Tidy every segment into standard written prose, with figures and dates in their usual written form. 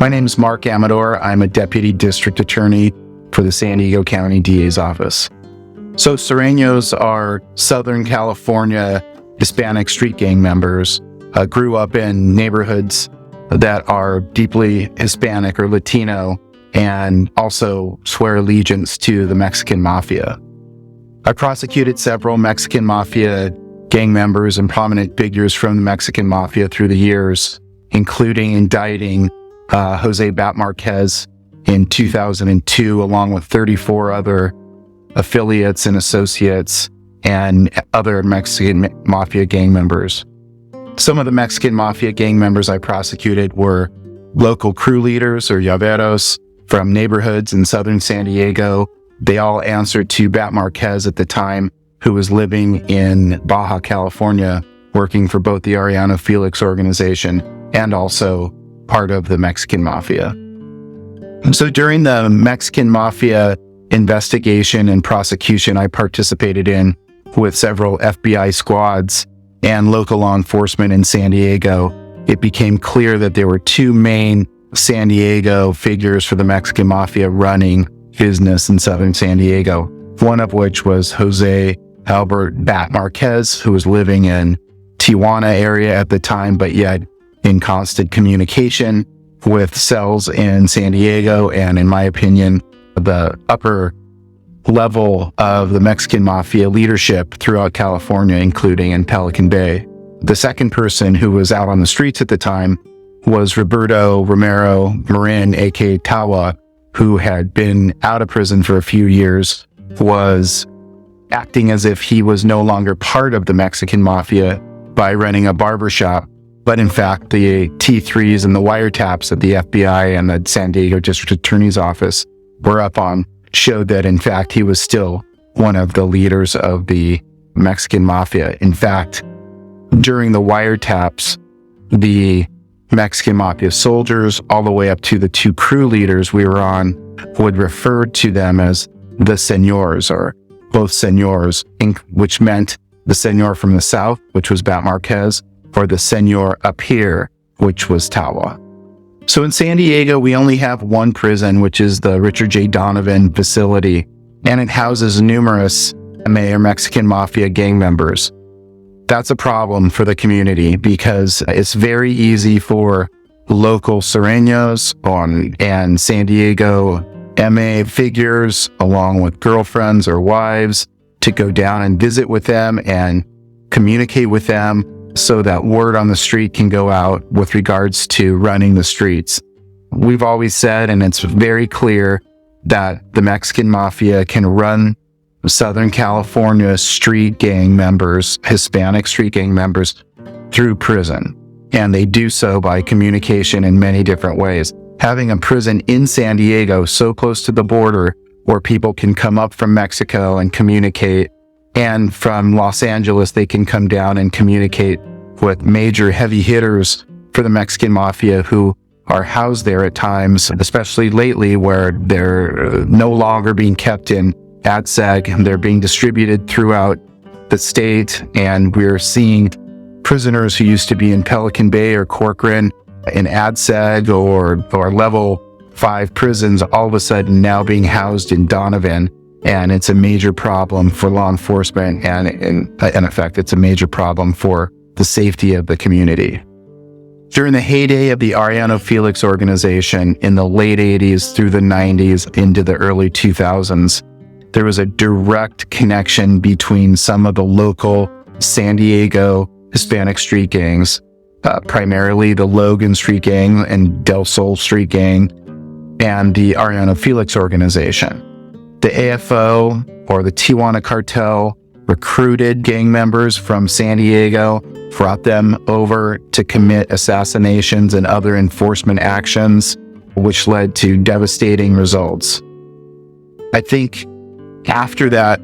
My name is Mark Amador. I'm a Deputy District Attorney for the San Diego County DA's office. So Sureños are Southern California Hispanic street gang members, grew up in neighborhoods that are deeply Hispanic or Latino, and also swear allegiance to the Mexican Mafia. I prosecuted several Mexican Mafia gang members and prominent figures from the Mexican Mafia through the years, including indicting Jose Bat Marquez in 2002, along with 34 other affiliates and associates and other Mexican Mafia gang members. Some of the Mexican Mafia gang members I prosecuted were local crew leaders or llaveros from neighborhoods in southern San Diego. They all answered to Bat Marquez at the time, who was living in Baja California, working for both the Arellano Felix organization and also part of the Mexican Mafia. So during the Mexican Mafia investigation and prosecution I participated in with several FBI squads and local law enforcement in San Diego, it became clear that there were two main San Diego figures for the Mexican Mafia running business in southern San Diego, one of which was Jose Albert Bat Marquez, who was living in Tijuana area at the time, but yet in constant communication with cells in San Diego and, in my opinion, the upper level of the Mexican Mafia leadership throughout California, including in Pelican Bay. The second person who was out on the streets at the time was Roberto Romero Marin, aka Tawa, who had been out of prison for a few years, was acting as if he was no longer part of the Mexican Mafia by running a barbershop. But in fact, the T3s and the wiretaps that the FBI and the San Diego District Attorney's Office were up on showed that, in fact, he was still one of the leaders of the Mexican Mafia. In fact, during the wiretaps, the Mexican Mafia soldiers, all the way up to the two crew leaders we were on, would refer to them as the senors, or both senors, which meant the senor from the south, which was Bat Marquez, or the senor up here, which was Tawa. So in San Diego, we only have one prison, which is the Richard J. Donovan facility, and it houses numerous MA or Mexican Mafia gang members. That's a problem for the community because it's very easy for local Sureños and San Diego MA figures, along with girlfriends or wives, to go down and visit with them and communicate with them so that word on the street can go out with regards to running the streets. We've always said, and it's very clear, that the Mexican Mafia can run Southern California street gang members, Hispanic street gang members, through prison. And they do so by communication in many different ways. Having a prison in San Diego so close to the border where people can come up from Mexico and communicate, and from Los Angeles, they can come down and communicate with major heavy hitters for the Mexican Mafia who are housed there at times, especially lately where they're no longer being kept in ADSEG. They're being distributed throughout the state, and we're seeing prisoners who used to be in Pelican Bay or Corcoran in ADSEG or level 5 prisons all of a sudden now being housed in Donovan. And it's a major problem for law enforcement, and in effect, it's a major problem for the safety of the community. During the heyday of the Arellano Felix organization in the late 80s through the 90s into the early 2000s, there was a direct connection between some of the local San Diego Hispanic street gangs, primarily the Logan Street Gang and Del Sol Street Gang, and the Arellano Felix organization. The AFO, or the Tijuana Cartel, recruited gang members from San Diego, brought them over to commit assassinations and other enforcement actions, which led to devastating results. I think after that,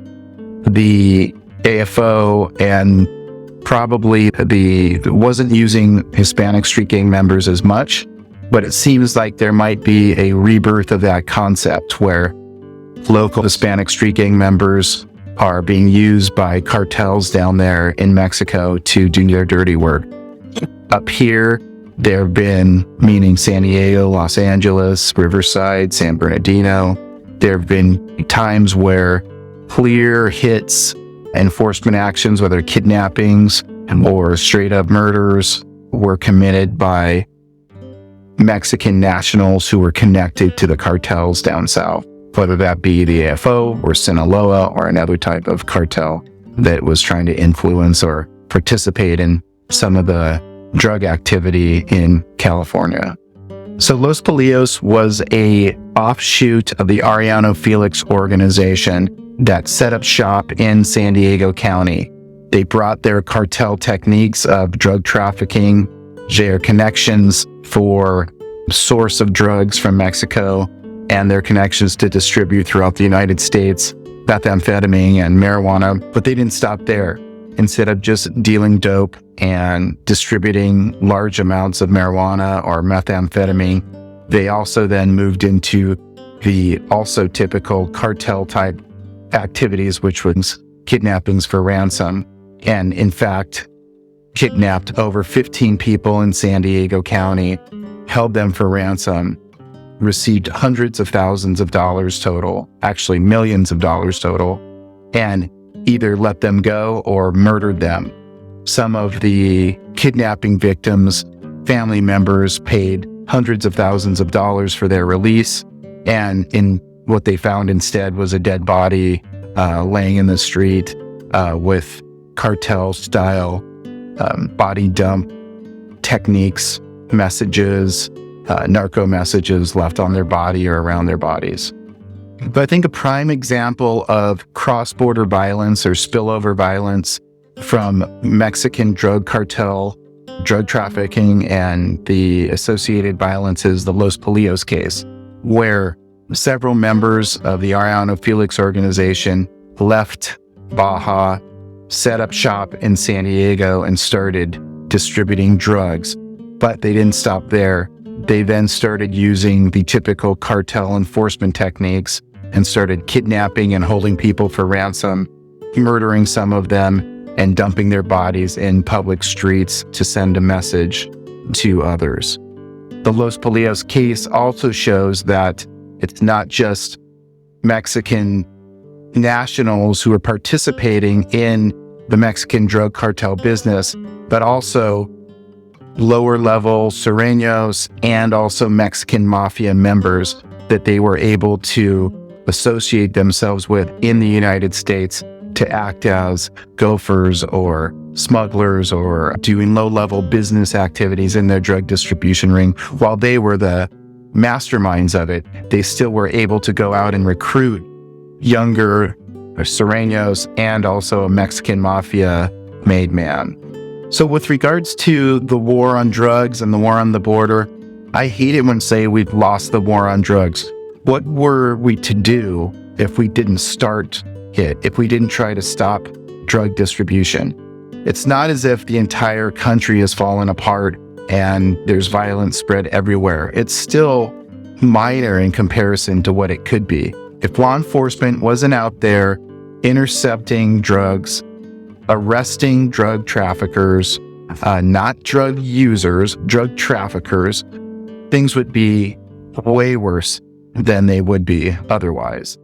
the AFO and probably wasn't using Hispanic street gang members as much, but it seems like there might be a rebirth of that concept where local Hispanic street gang members are being used by cartels down there in Mexico to do their dirty work. Up here, There have been, meaning San Diego, Los Angeles, Riverside, San Bernardino. There have been times where clear hits, enforcement actions, whether kidnappings or straight up murders, were committed by Mexican nationals who were connected to the cartels down south, whether that be the AFO or Sinaloa or another type of cartel that was trying to influence or participate in some of the drug activity in California. So Los Polillos was a offshoot of the Arellano Felix organization that set up shop in San Diego County. They brought their cartel techniques of drug trafficking, their connections for source of drugs from Mexico, and their connections to distribute throughout the United States methamphetamine and marijuana. But they didn't stop there. Instead of just dealing dope and distributing large amounts of marijuana or methamphetamine, they also then moved into the also typical cartel type activities, which was kidnappings for ransom. And in fact, kidnapped over 15 people in San Diego County, held them for ransom, received hundreds of thousands of dollars total, actually millions of dollars total, and either let them go or murdered them. Some of the kidnapping victims' family members paid hundreds of thousands of dollars for their release, and in what they found instead was a dead body laying in the street with cartel-style body dump techniques, messages, narco messages left on their body or around their bodies. But I think a prime example of cross-border violence or spillover violence from Mexican drug cartel, drug trafficking, and the associated violence is the Los Polillos case, where several members of the Arellano Felix organization left Baja, set up shop in San Diego, and started distributing drugs. But they didn't stop there. They then started using the typical cartel enforcement techniques and started kidnapping and holding people for ransom, murdering some of them, and dumping their bodies in public streets to send a message to others. The Los Polillos case also shows that it's not just Mexican nationals who are participating in the Mexican drug cartel business, but also lower level Sureños and also Mexican Mafia members that they were able to associate themselves with in the United States to act as gophers or smugglers or doing low-level business activities in their drug distribution ring. While they were the masterminds of it, they still were able to go out and recruit younger Sureños and also a Mexican Mafia made man. So with regards to the war on drugs and the war on the border, I hate it when say we've lost the war on drugs. What were we to do if we didn't start it, if we didn't try to stop drug distribution? It's not as if the entire country has fallen apart and there's violence spread everywhere. It's still minor in comparison to what it could be. If law enforcement wasn't out there intercepting drugs, arresting drug traffickers, not drug users, drug traffickers, things would be way worse than they would be otherwise.